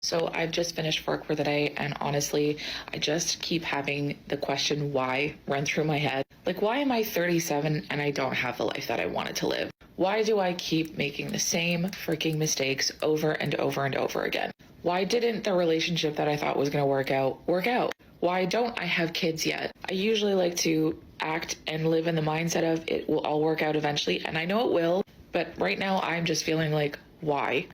So I've just finished work for the day, and honestly, I just keep having the question why run through my head. Like, why am I 37 and I don't have the life that I wanted to live? Why do I keep making the same freaking mistakes over and over and over again? Why didn't the relationship that I thought was going to work out? Why don't I have kids yet? I usually like to act and live in the mindset of it will all work out eventually, and I know it will, but right now I'm just feeling like, why?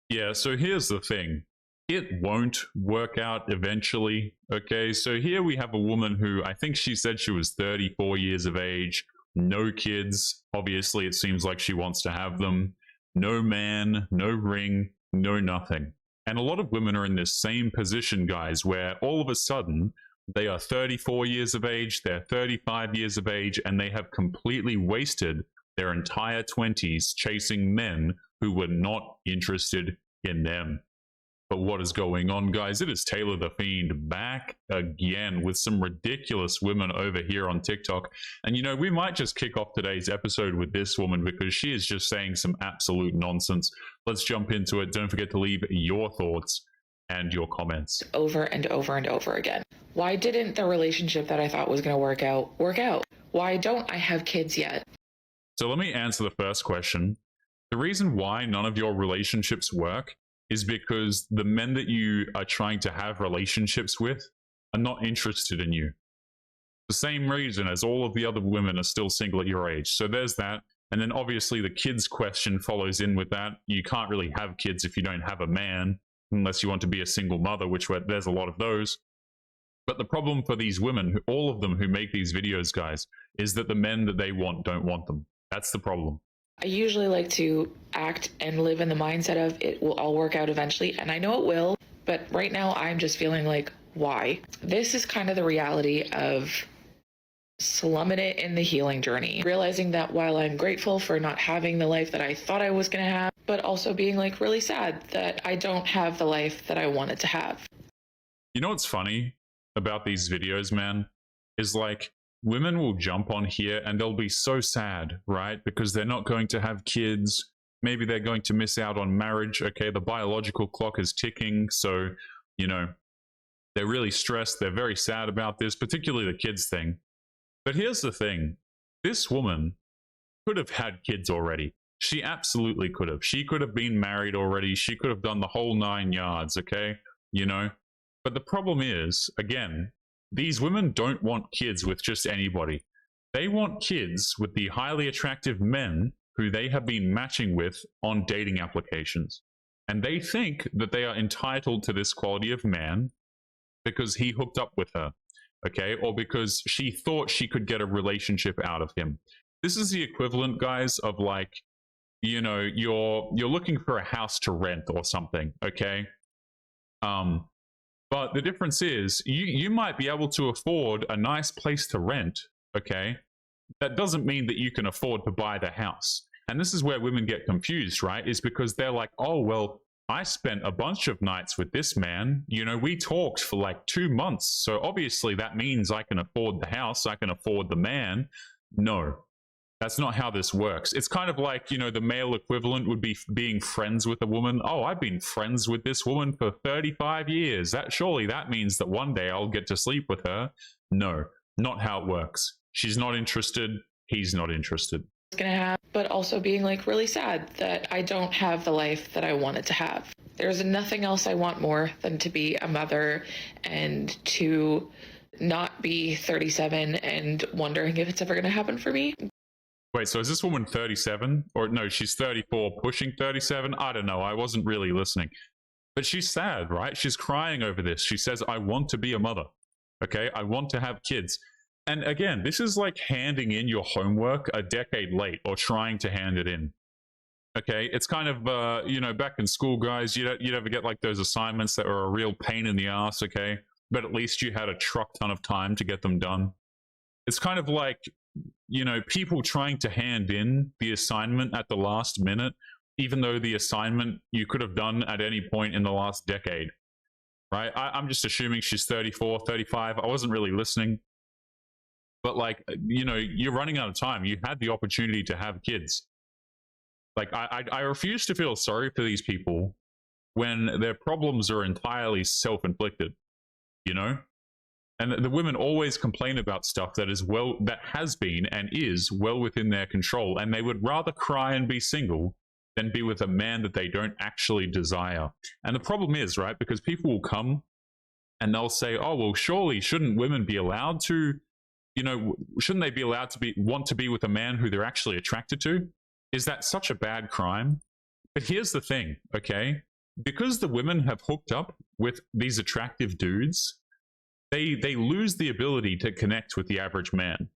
Yeah, so here's the thing. It won't work out eventually. Okay, so here we have a woman who I think she said she was 34 years of age, no kids. Obviously, it seems like she wants to have them. No man, no ring, no nothing. And a lot of women are in this same position, guys, where all of a sudden they are 34 years of age, they're 35 years of age, and they have completely wasted their entire 20s chasing men who were not interested in them. But what is going on, guys? It is Taylor the Fiend back again with some ridiculous women over here on TikTok. And you know, we might just kick off today's episode with this woman because she is just saying some absolute nonsense. Let's jump into it. Don't forget to leave your thoughts and your comments. Over and over and over again. Why didn't the relationship that I thought was going to work out? Why don't I have kids yet? So let me answer the first question. The reason why none of your relationships work is because the men that you are trying to have relationships with are not interested in you. The same reason as all of the other women are still single at your age. So there's that. And then obviously the kids question follows in with that. You can't really have kids if you don't have a man, unless you want to be a single mother, which there's a lot of those. But the problem for these women, all of them who make these videos, guys, is that the men that they want don't want them. That's the problem. I usually like to act and live in the mindset of it will all work out eventually, and I know it will, but right now I'm just feeling like, why? This is kind of the reality of slumming it in the healing journey. Realizing that while I'm grateful for not having the life that I thought I was going to have, but also being like really sad that I don't have the life that I wanted to have. You know what's funny about these videos, man, is like women will jump on here and they'll be so sad, right? Because they're not going to have kids. Maybe they're going to miss out on marriage. Okay, the biological clock is ticking. So, you know, they're really stressed. They're very sad about this, particularly the kids thing. But here's the thing. This woman could have had kids already. She absolutely could have. She could have been married already. She could have done the whole 9 yards, okay? You know? But the problem is, again, these women don't want kids with just anybody. They want kids with the highly attractive men who they have been matching with on dating applications. And they think that they are entitled to this quality of man because he hooked up with her, okay? Or because she thought she could get a relationship out of him. This is the equivalent, guys, of like, you know, you're looking for a house to rent or something, okay? But the difference is you might be able to afford a nice place to rent, okay? That doesn't mean that you can afford to buy the house. And this is where women get confused, right? Is because they're like, oh, well, I spent a bunch of nights with this man. You know, we talked for like 2 months. So obviously that means I can afford the house. I can afford the man. No, that's not how this works. It's kind of like, you know, the male equivalent would be being friends with a woman. Oh, I've been friends with this woman for 35 years. Surely that means that one day I'll get to sleep with her. No, not how it works. She's not interested. He's not interested. Gonna have, but also being like really sad that I don't have the life that I wanted to have. There's nothing else I want more than to be a mother and to not be 37 and wondering if it's ever gonna happen for me. Wait, so is this woman 37? Or no, she's 34, pushing 37? I don't know. I wasn't really listening. But she's sad, right? She's crying over this. She says, I want to be a mother. Okay, I want to have kids. And again, this is like handing in your homework a decade late or trying to hand it in. Okay, it's kind of, you know, back in school, guys, you'd ever get like those assignments that were a real pain in the ass, okay? But at least you had a truck ton of time to get them done. It's kind of like, you know, people trying to hand in the assignment at the last minute, even though the assignment you could have done at any point in the last decade, right? I'm just assuming she's 34, 35. I wasn't really listening. But like, you know, you're running out of time. You had the opportunity to have kids. Like, I refuse to feel sorry for these people when their problems are entirely self-inflicted, you know? And the women always complain about stuff that has been and is well within their control, and they would rather cry and be single than be with a man that they don't actually desire. And the problem is, right, because people will come and they'll say, oh, well, surely shouldn't women be allowed to, shouldn't they be allowed to want to be with a man who they're actually attracted to? Is that such a bad crime? But here's the thing, okay? Because the women have hooked up with these attractive dudes, they lose the ability to connect with the average man.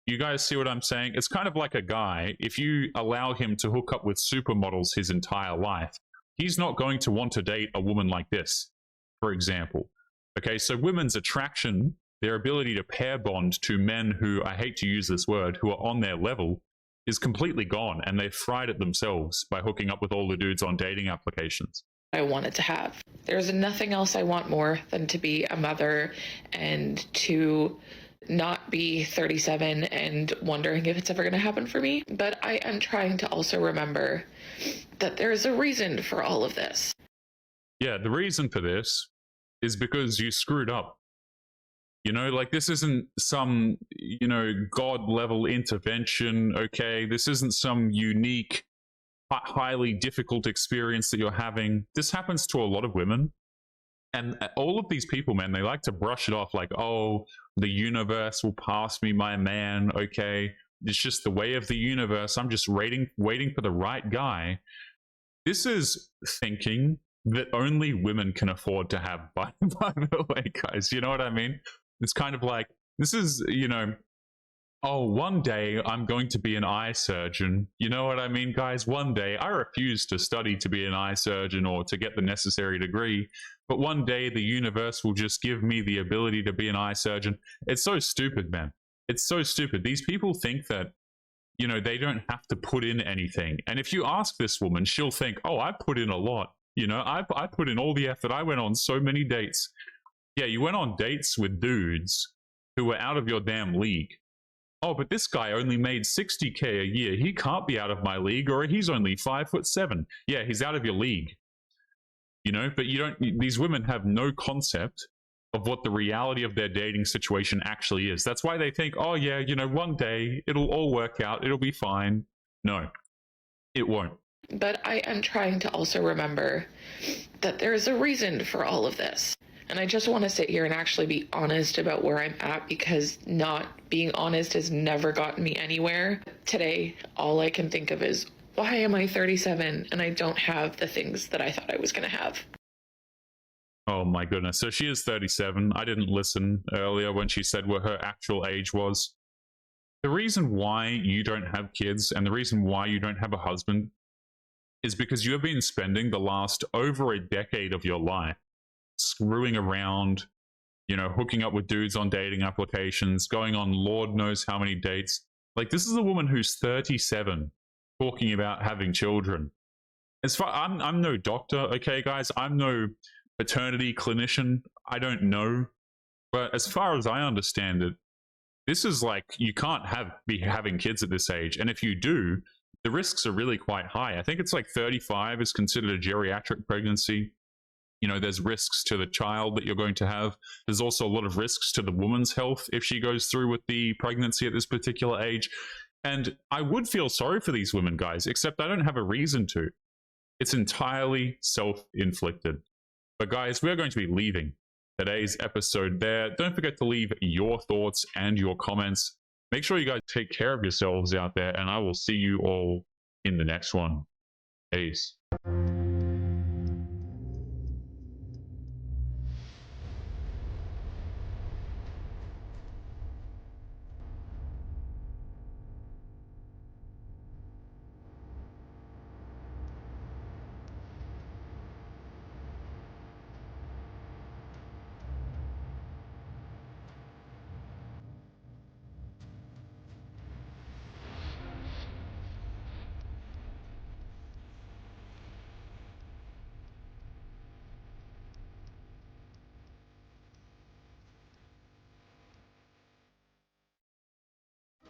You guys see what I'm saying? It's kind of like a guy, if you allow him to hook up with supermodels his entire life, he's not going to want to date a woman like this, for example. Okay, so women's attraction, their ability to pair bond to men who, I hate to use this word, who are on their level, is completely gone, and they've fried it themselves by hooking up with all the dudes on dating applications. I wanted to have. There's nothing else I want more than to be a mother and to not be 37 and wondering if it's ever going to happen for me. But I am trying to also remember that there is a reason for all of this. Yeah, the reason for this is because you screwed up. Like this isn't some, God level intervention, okay? This isn't some unique, highly difficult experience that you're having. This happens to a lot of women. And all of these people, man, they like to brush it off like, oh, the universe will pass me my man, okay? It's just the way of the universe. I'm just waiting for the right guy. This is thinking that only women can afford to have, by the way, guys. You know what I mean? It's kind of like, this is, oh, one day I'm going to be an eye surgeon. You know what I mean, guys? One day I refuse to study to be an eye surgeon or to get the necessary degree, but one day the universe will just give me the ability to be an eye surgeon. It's so stupid, man. It's so stupid. These people think that, they don't have to put in anything. And if you ask this woman, she'll think, oh, I put in a lot. I put in all the effort. I went on so many dates. Yeah, you went on dates with dudes who were out of your damn league. Oh, but this guy only made $60K a year. He can't be out of my league, or he's only 5'7". Yeah, he's out of your league. But these women have no concept of what the reality of their dating situation actually is. That's why they think, oh yeah, one day it'll all work out. It'll be fine. No, it won't. But I am trying to also remember that there is a reason for all of this. And I just want to sit here and actually be honest about where I'm at, because not being honest has never gotten me anywhere. Today, all I can think of is, why am I 37 and I don't have the things that I thought I was going to have? Oh my goodness. So she is 37. I didn't listen earlier when she said what her actual age was. The reason why you don't have kids and the reason why you don't have a husband is because you have been spending the last over a decade of your life screwing around, hooking up with dudes on dating applications, going on Lord knows how many dates. Like, this is a woman who's 37 talking about having children. I'm no doctor, okay, guys? I'm no paternity clinician. I don't know. But as far as I understand it, this is like, you can't be having kids at this age. And if you do, the risks are really quite high. I think it's like 35 is considered a geriatric pregnancy. There's risks to the child that you're going to have. There's also a lot of risks to the woman's health if she goes through with the pregnancy at this particular age. And I would feel sorry for these women, guys, except I don't have a reason to. It's entirely self-inflicted. But guys, we're going to be leaving today's episode there. Don't forget to leave your thoughts and your comments. Make sure you guys take care of yourselves out there, and I will see you all in the next one. Peace.